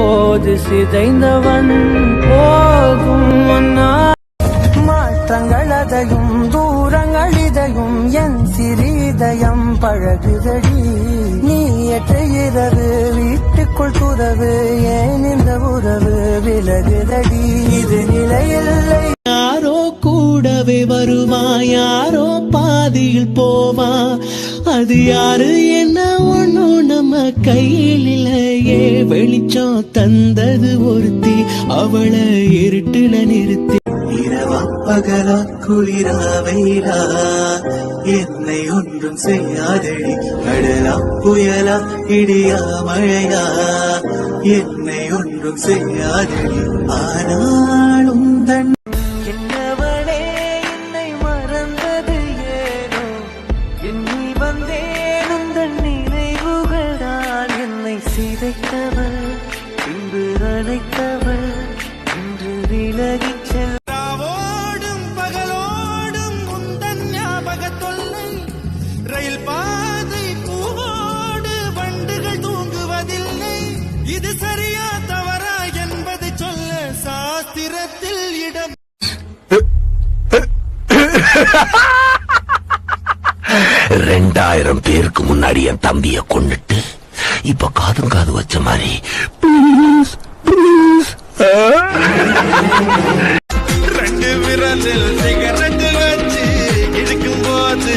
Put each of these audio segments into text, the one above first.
போது சிதைந்தவன் போதும் மாற்றங்கள் அதையும் தூரங்கள் இதையும் என் சிறிதயம் பழகுதடி நீ எற்றையிறது வீட்டுக்குள் துறவு ஏன் இந்த உறவு விலகுதடி இது நிலையில்லை யாரோ கூடவே வருவா யாரோ பாதியில் போவா அது யாரு என்ன ஒண்ணும் நம்ம கையில் இல்லையே வெளிச்சம் தந்தது ஒருத்தி அவளை இருட்டுல நிறுத்தி இரவா பகலா குளிரா வெயிலா என்னை ஒன்றும் செய்யாதடி கடலா புயலா இடியா மழையா என்னை ஒன்றும் செய்யாதடி ஆனாலும் தன் என்னவளே என்னை மறந்தது ஏனோ எண்ணி வந்தேனும் தன் நினைவுகள் தான் என்னை சிதைத்தவள் பின்பு அழைத்தவள் இன்று விலகிச் செல் ரயில் பாதை பூவோடு வண்டுகள் தூங்குவதில்லை இது சரியா தவறா என்பதை சொல்ல சாஸ்திரத்தில் இடம் 2000 பேருக்கு முன்னாடி என் தம்பிய கொண்டுட்டு இப்ப காது வச்ச மாதிரி ரெண்டு விரலில் சிகரெட்டு வச்சு இழுக்கும் போது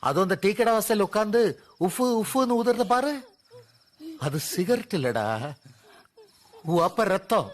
அது அந்த டீ கடை வாசல் உட்கார்ந்து உஃபு உஃபுன்னு ஊதுறத பாரு அது சிகரெட் இல்லடா அப்ப ரத்தம்